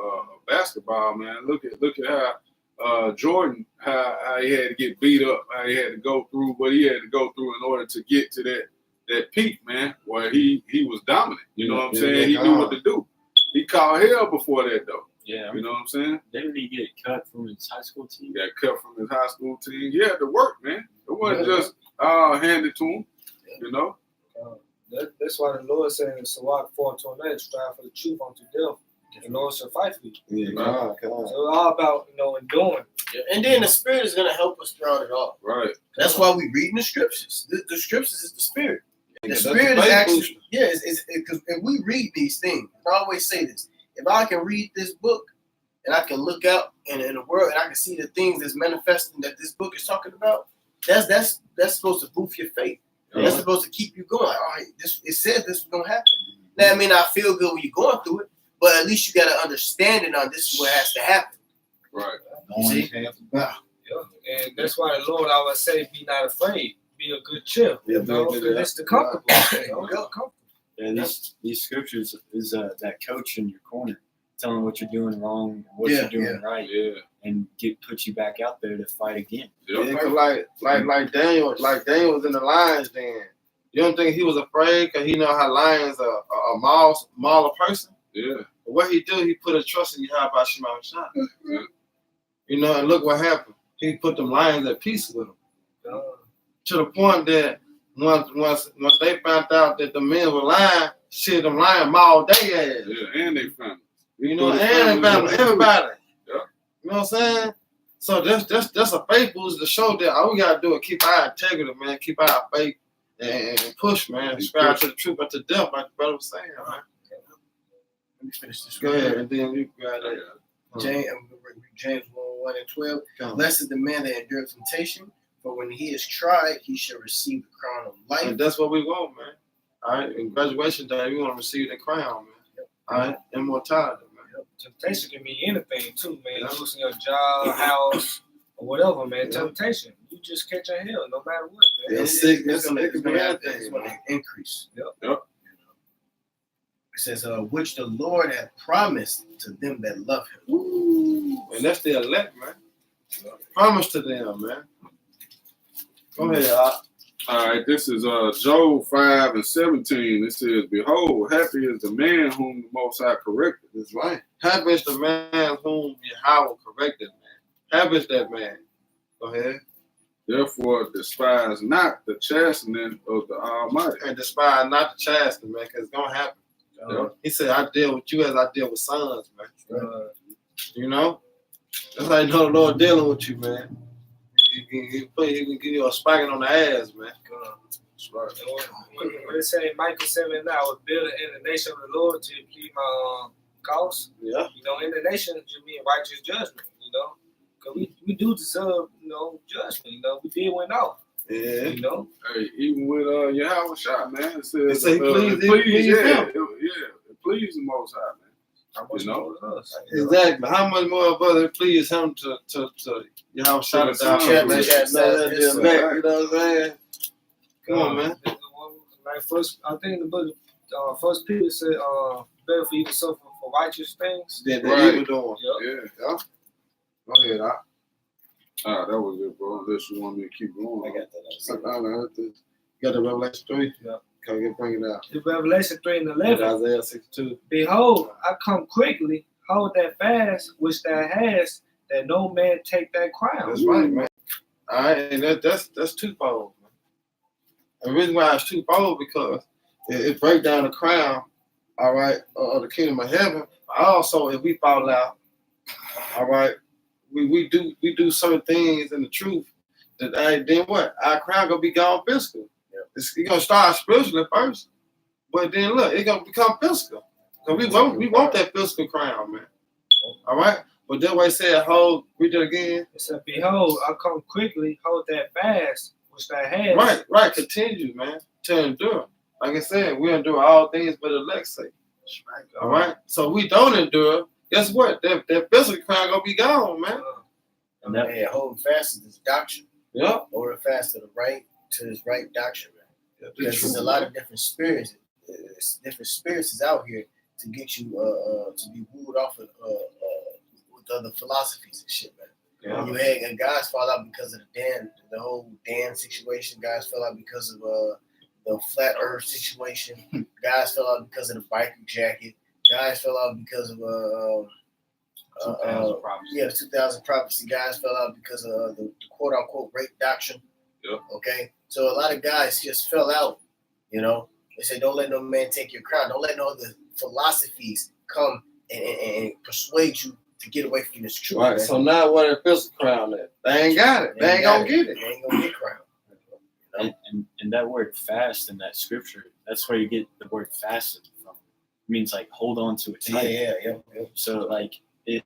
basketball, man. Look at how Jordan, how he had to get beat up, how he had to go through what he had to go through in order to get to that peak, man. Where he was dominant. You know what I'm saying? He knew what to do. He caught hell before that though. Yeah, You know what I'm saying? didn't he get cut from his high school team? He got cut from his high school team. He had to work, man. It wasn't just handed to him. You know. That's why the Lord said in Sirach 4:29, strive for the truth unto death. The Lord shall fight for you. Yeah, God. So it's all about enduring. And then the spirit is gonna help us throughout it all. Right. That's why we reading the scriptures. The scriptures is the spirit. The That's spirit the is faith actually booster. because if we read these things, I always say this: if I can read this book and I can look out in the world and I can see the things that's manifesting that this book is talking about, that's supposed to boost your faith. That's supposed to keep you going. Like, all right, it says this is gonna happen. Now, it may not feel good when you're going through it, but at least you got an understanding on this is what has to happen. Right. See? And that's why the Lord always say, be not afraid. Be a good cheer. Yeah, It's the comfortable. Comfortable. Yeah, these scriptures is that coach in your corner, telling what you're doing wrong, and what you're doing right, and put you back out there to fight again. Yeah, 'cause like Daniel was in the lions den. You don't think he was afraid because he know how lions are maul a person? Yeah. But what he do, he put a trust in Yahweh Shemal Shah. You know, and look what happened. He put them lions at peace with him. To the point that once they found out that the men were lying, shit, them lions mauled their ass. Yeah, and they family. You know, and they found everybody. Yeah. You know what I'm saying? So that's a faith boost to show that all we gotta do is keep our integrity, man, keep our faith and push, man. Strive to the truth but to death, like the brother was saying, man. Let me finish this. Go ahead, and then you got that. James 1:12. Blessed is the man that endureth temptation, for when he is tried, he shall receive the crown of life. And that's what we want, man. All right, in graduation day, we want to receive the crown, man. All right, immortality, man. Temptation can mean anything too, man. Losing your job, house, or whatever, man. Temptation. You just catch a hell no matter what, man. Yeah, sickness, It's it could be anything. going to increase. Yep. It says, which the Lord hath promised to them that love him. Ooh, and that's the elect, man. Promise to them, man. Go ahead, All right, this is Job 5:17. It says, behold, happy is the man whom the Most High corrected. That's right. Happy is the man whom Yahweh corrected, man. Happy is that man. Go ahead. Therefore, despise not the chastening of the Almighty. And despise not the chastening, man, because it's going to happen. He said, I deal with you as I deal with sons, man. You know? That's how you know the Lord dealing with you, man. He can give you a spanking on the ass, man. That's right. When it say Micah 7:9, I was building in the nation of the Lord to plead my cause. Yeah. You know, in the nation, you mean righteous judgment, you know. Cause we do deserve, judgment. We did went off. Yeah. Hey, even with Yahweh Shah, man, it says It say it please him. It pleased the Most High, man. How much more than us? Exactly. How much more, brother, please him to y'all shout it down. Chapter, Let chapter, them back, you know what I'm saying? Come on, man. Like first, I think in the book, First Peter said, better for you to suffer for righteous things. Then Right. evil doing. Yeah. Go ahead, that was it, bro. Unless you want me to keep going. I got that. I heard this. You got the Revelation 3? Yeah. Can we bring it out? In Revelation 3 and 11, Isaiah 62. behold, I come quickly, hold that fast which thou hast, that no man take that crown. That's right, man. All right, and that's twofold, man. And the reason why it's twofold because it breaks down the crown, all right, of the kingdom of heaven. Also, if we fall out, all right, we do certain things in the truth that then what? Our crown gonna be gone physical. It's gonna start spiritually first, but then look, it's gonna become physical. Cause we want that physical crown, man. All right, but that way said, hold. Read it again. It said, behold, I come quickly, hold that fast which thou hast. Right. Continue, man, to endure. Like I said, we endure all things but elect sake. All right. So we don't endure. Guess what? That physical crown gonna be gone, man. And that man hold fast to this doctrine. Yeah. Hold fast to this right doctrine, man. Because there's a lot of different spirits. Different spirits is out here to get you to be wooed off with other philosophies and shit, man. Yeah. You had guys fall out because of the whole Dan situation. Guys fell out because of the flat Earth situation. Guys fell out because of the biker jacket. Guys fell out because of 2000 prophecy. the 2000 prophecy. Guys fell out because of the quote unquote rape doctrine. Yep. Okay, so a lot of guys just fell out. They say don't let no man take your crown. Don't let no other philosophies come and persuade you to get away from this truth. Right. Man. So now what a physical crown is? They ain't got it. They ain't gonna get it. They ain't gonna get crowned. And that word fast in that scripture, that's where you get the word fasten from. It means like hold on to it tight. Yeah. So like if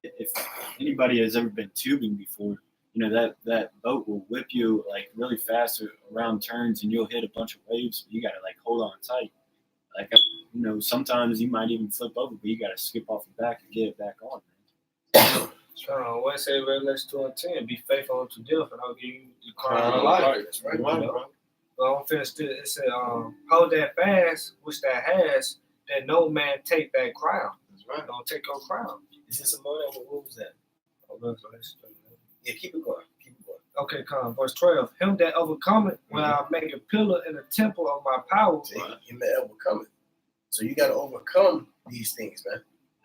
anybody has ever been tubing before, that boat will whip you like really fast around turns and you'll hit a bunch of waves. But you gotta like hold on tight. Like sometimes you might even flip over, but you gotta skip off the back and get it back on. What it say Revelation 2 and 10, be faithful unto death, and I'll give you the crown of Life. life. That's right. But I'm finished. It said, hold that fast which thou hast, that no man take that crown. That's right. Don't take your crown. Is this a moment? What was that? Yeah, keep it going. Okay, come. Verse 12. Him that overcometh, when I make a pillar in the temple of my power. See, you may overcome it. So you got to overcome these things, man.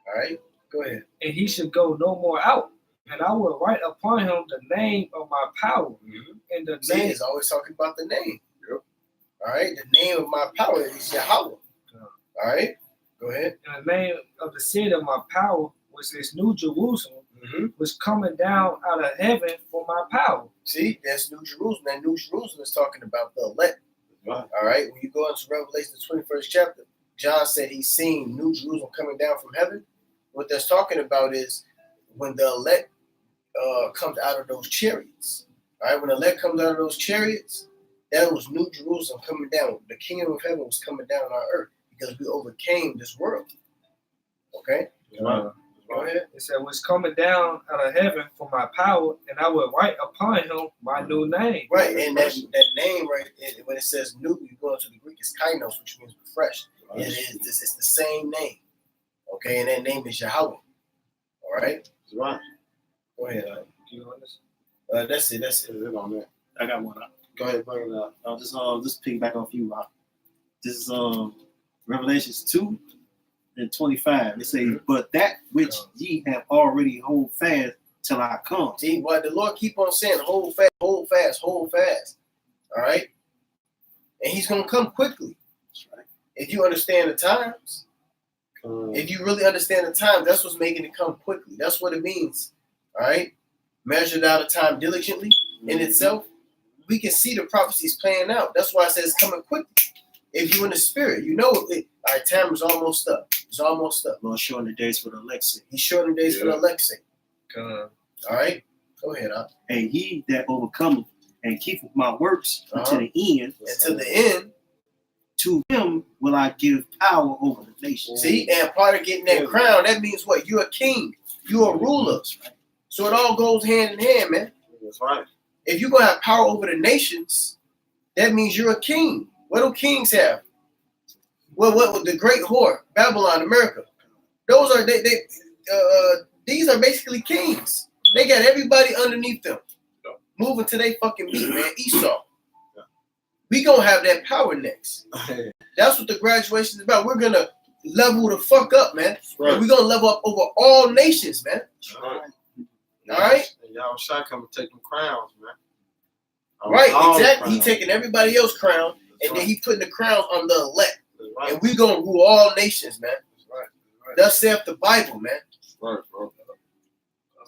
All right? Go ahead. And he should go no more out. And I will write upon him the name of my power. And the See, name. it's always talking about the name. Yep. All right? The name of my power is Yahweh. All right? Go ahead. And the name of the city of my power, which is New Jerusalem, was coming down out of heaven for my power. See, that's New Jerusalem. That New Jerusalem is talking about the elect. Right. All right? When you go into Revelation, the 21st chapter, John said he's seen New Jerusalem coming down from heaven. What that's talking about is when the elect comes out of those chariots. All right? When the elect comes out of those chariots, that was New Jerusalem coming down. The kingdom of heaven was coming down on earth because we overcame this world. Okay? Go ahead. It said, was coming down out of heaven for my power, and I will write upon him my new name. Right, and that name, right, when it says new, you go into the Greek, it's kainos, which means refreshed. Right. It's the same name. Okay, and that name is Yahweh. All right? That's right. Go ahead. Do you want this? That's it. That's it on that. I got one. Go ahead, bring it up. Just piggyback off you, Rob. This is Revelations 2 and 25. They say, but that which ye have already hold fast till I come. See, why the Lord keep on saying, hold fast, hold fast, hold fast. All right? And he's going to come quickly. That's right. If you understand the times, if you really understand the times, that's what's making it come quickly. That's what it means. All right? Measured out a time diligently in itself. We can see the prophecies playing out. That's why I said it's coming quickly. If you're in the spirit, you know it. Our time is almost up. It's almost up. Lord shorten the days for the elect. He's shortening days for the elect sake. All right? Go ahead, huh? And he that overcometh and keepeth my works unto the end, And to the end, to him will I give power over the nations. see, and part of getting that crown, that means what? You're a king. You're a ruler. So it all goes hand in hand, man. That's right. If you're going to have power over the nations, that means you're a king. What do kings have? Well, what the great whore, Babylon, America. Those are, these are basically kings. They got everybody underneath them. Moving to their fucking beat, man. Esau. We gonna have that power next. That's what the graduation is about. We're gonna level the fuck up, man. Right. We're gonna level up over all nations, man. Right. All right? And y'all Shai come and take them crowns, man. Right, All the exactly. He crowns. taking everybody else's crown, That's and then he putting the crowns on the elect. That's right. And we gonna rule all nations, man. That's right. That's right. Thus saith the Bible, man. Right, bro.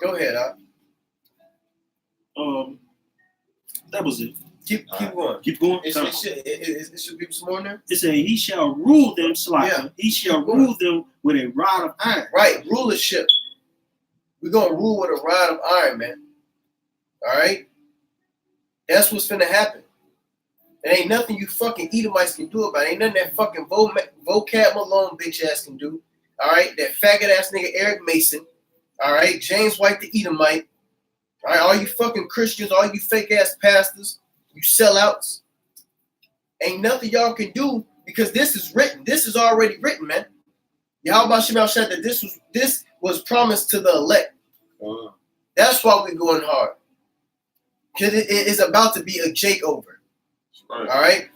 Go ahead, That was it. keep going. Keep going. It should be some more in there. It said, he shall rule them, Yeah. He shall rule them with a rod of iron. Right, rulership. We're gonna rule with a rod of iron, man. All right? That's what's finna happen. There ain't nothing you fucking Edomites can do about it. Ain't nothing that fucking Vocab Malone bitch ass can do. All right? That faggot ass nigga Eric Mason. All right? James White the Edomite. All right? All you fucking Christians, all you fake ass pastors, you sellouts. Ain't nothing y'all can do because this is written. This is already written, man. Yahweh Shemel said that this was promised to the elect. That's why we're going hard. Because it is about to be a Jake over. Right. All right?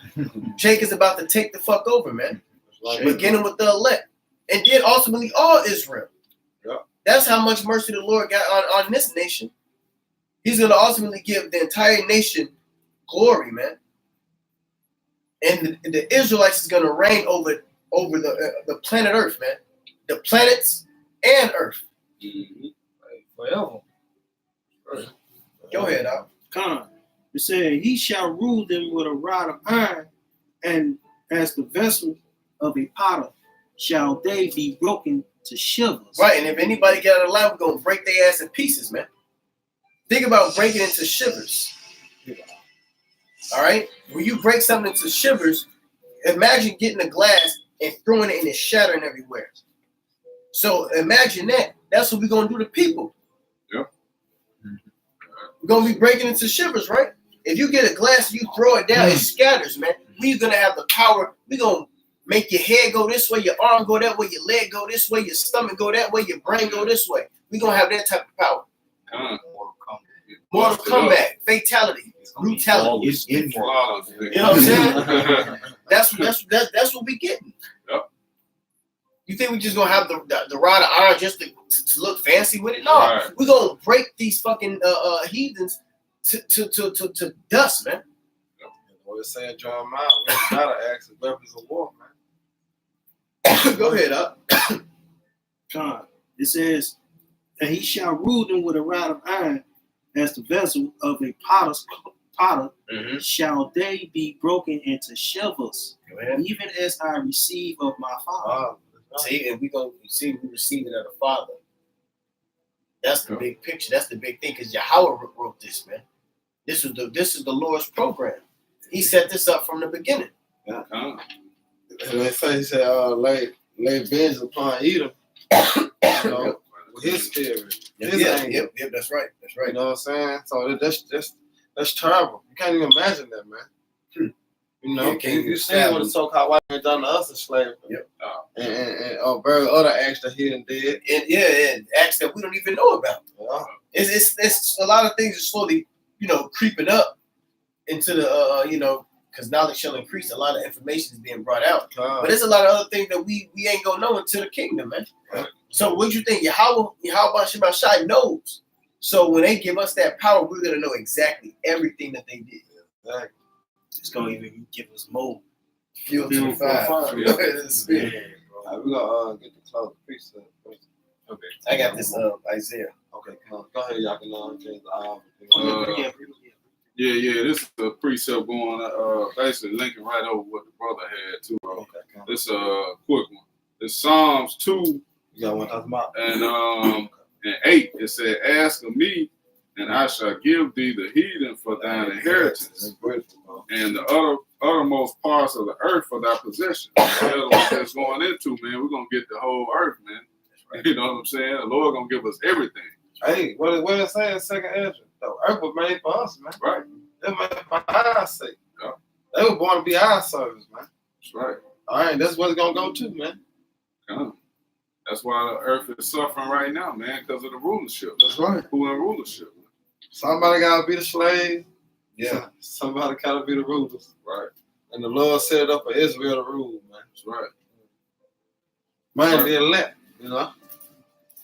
Jake is about to take the fuck over, man. Right. Beginning with the elect. And then ultimately all Israel. Yep. That's how much mercy the Lord got on this nation. He's going to ultimately give the entire nation glory, man. And the Israelites is going to reign over the planet Earth, man. The planets and Earth. Mhm. Forever. Go ahead, Al. Con. It said, he shall rule them with a rod of iron, and as the vessel of a potter shall they be broken to shivers. Right, and if anybody get out of line, we're going to break their ass in pieces, man. Think about breaking into shivers. All right? When you break something into shivers, imagine getting a glass and throwing it and it's shattering everywhere. So imagine that. That's what we're going to do to people. Yep. We're going to be breaking into shivers, right? If you get a glass and you throw it down, it scatters, man. We're going to have the power. We're going to make your head go this way, your arm go that way, your leg go this way, your stomach go that way, your brain go this way. We're going to have that type of power. Mortal Kombat, fatality, brutality. It's in there. You know what I'm saying? That's what we getting. Yep. You think we just gonna have the rod of iron just to look fancy with it? No, Right. we're gonna break these fucking heathens to dust, man. What it's saying, Jeremiah, we gotta ask the weapons of war, man. Go ahead, up. Con. It says, and he shall rule them with a rod of iron, as the vessel of a potter shall they be broken into shivers, Go ahead. even as I receive of my Father. See, and we receive it of the Father. That's the big picture. That's the big thing. Because Yahweh wrote this, man. This is the Lord's program. He set this up from the beginning. Con. And they say, he said, lay vengeance upon Edom, you know, with his spirit. His anger. Yep, that's right. That's right. You know what I'm saying? So that's terrible. You can't even imagine that, man. You know, Yeah, can't you even see what the so-called white man done to us in slavery. Yep. And various other acts that he done did. And acts that we don't even know about. Yeah. It's a lot of things are slowly, creeping up into the because knowledge shall increase. A lot of information is being brought out. But there's a lot of other things that we ain't gonna know until the kingdom, man. Right. So what you think? Yahweh Shema Shai knows. So when they give us that power, we're gonna know exactly everything that they did. Exactly. It's going to even give us more. Fuel Fuel 25. for Yeah. Spirit. All right, we're gonna get the close precept. Okay. I got this Isaiah. Okay, come on. Go ahead, y'all can change the Yeah, this is a precept going, basically linking right over what the brother had too. Okay, come on. This a quick one. It's Psalms 2 You got one talking about? and 8. It said, "Ask of me, and I shall give thee the heathen for thine inheritance, and the uttermost parts of the earth for thy possession. That's what that's going into, man. We're gonna get the whole earth, man. You know what I'm saying? The Lord gonna give us everything. Hey, what it saying? Second Ezra, the earth was made for us, man. Right. It was made for our sake. Yeah. They were born to be our servants, man. That's right. All right, that's what it's gonna go to, man. Yeah. That's why the earth is suffering right now, man, because of the rulership. That's right. Who in rulership? Somebody gotta be the slave. Yeah. Somebody gotta be the rulers. Right. And the Lord set it up for Israel to rule, man. That's right. Man, the elect, you know.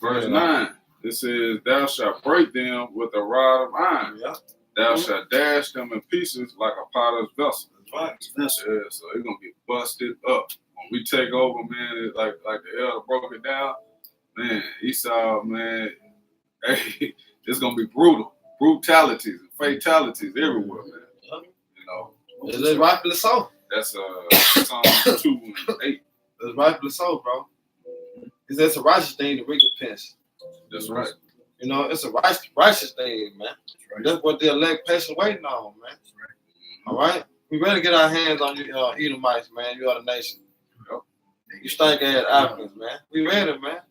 Verse 9, it says, thou shalt break them with a rod of iron. Yeah. Thou shalt dash them in pieces like a potter's vessel. Right. Yeah, so it's gonna get busted up. When we take over, man, it's like the elder broke it down, man, Esau, man, hey, it's gonna be brutal. Brutalities and fatalities everywhere, man. Yeah. You know. It's rightfully so. That's Psalm 2 and 8. It's rightfully so, bro. Because it's a righteous thing to recompense. That's right. You know, it's a righteous thing, man. That's what the elect patient waiting on, man. All right? We better get our hands on you Edomites, man. You are the nation. You stink ass Africans, man. We ready, man.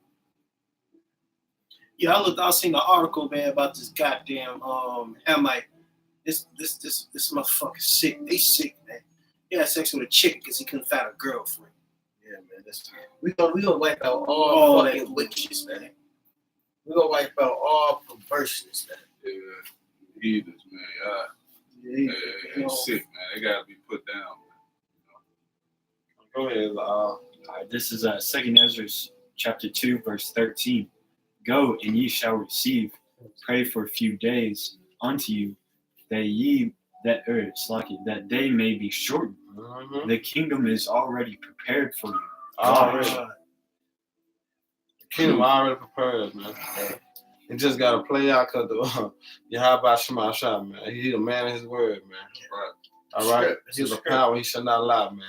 Yeah, I seen an article, man, about this goddamn Hamite. This motherfucker sick. They sick, man. He had sex with a chick because he couldn't find a girlfriend. Yeah, man, that's We gonna wipe out all fucking witches, man. We gonna wipe out all perverseness, man. Yeah, heathens, man. Yeah, sick, man. They gotta be put down, man. Go ahead, All right, this is 2 Ezra chapter 2, verse 13. Go, and ye shall receive. Pray for a few days unto you, that day may be shortened. Mm-hmm. The kingdom is already prepared for you. Already. The kingdom already prepared, man. It just got to play out because Yahweh Shema Shah, man. He's a man of his word, man. Right. All right? He's a power. He shall not lie, man.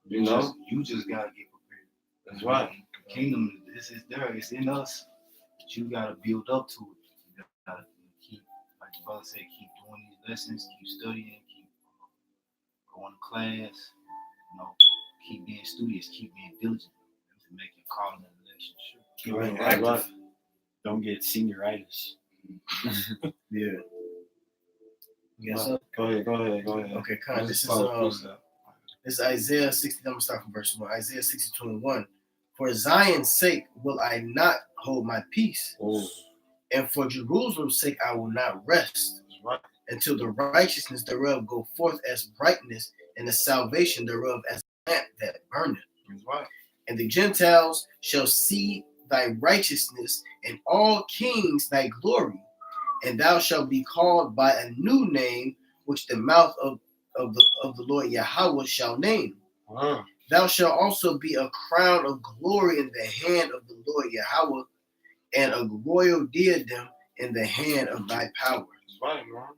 You know? You just gotta get prepared. That's right. The kingdom, this is there. It's in us. But you gotta build up to it. You gotta keep, like the brother said, keep doing these lessons, keep studying, keep going to class. You know, keep being studious, keep being diligent to make your calling and election sure. Keep being Right. active. Don't get senioritis. yeah. Yes, Go ahead. Okay, Con, this is Isaiah 60. I'm gonna start from verse 1. Isaiah 60:21. For Zion's sake will I not hold my peace, and for Jerusalem's sake I will not rest, until the righteousness thereof go forth as brightness, and the salvation thereof as a lamp that burneth. And the Gentiles shall see thy righteousness, and all kings thy glory, and thou shalt be called by a new name, which the mouth of the Lord Yahweh shall name. Thou shalt also be a crown of glory in the hand of the Lord Yahweh, and a royal diadem in the hand of thy power. That's right, man.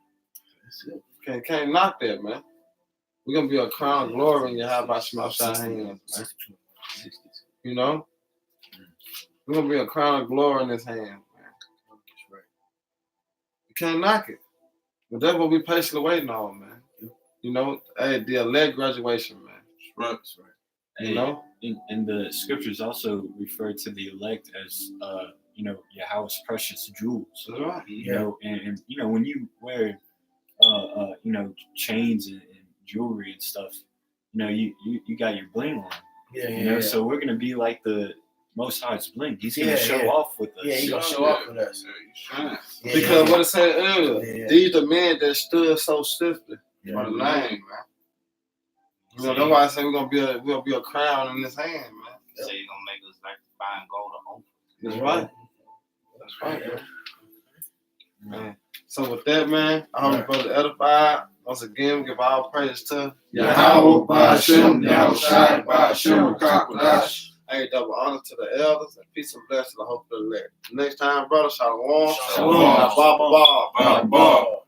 That's it. Can't knock that, man. We're gonna be a crown of glory in Yahweh Shema Shah hands, man. You know? We're gonna be a crown of glory in his hands, man. You can't knock it. But that's what we patiently waiting on, man. You know, hey, the elect graduation, man. That's right. You know? And the scriptures also refer to the elect as, Yahweh's precious jewels. That's right. You know, and when you wear, chains and jewelry and stuff, you got your bling on. So we're gonna be like the Most High's bling. He's gonna show off with us. Yeah, he's gonna show off with us. Because what it said earlier, these are men that stood so swiftly for the name, man. You know, that's why I say we'll be a crown in his hand, man. Say you're gonna make us like fine gold or open. That's right. That's right, man. So with that, man, I hope brother edified. Once again, we give all praise to Yahweh Ba'ashem, Yahushai Ba'ashem, Kakodash. Hey, double honor to the elders and peace and blessing to the hope of the elect. Next time, brother, shalom. Shalom. Baba. Baba.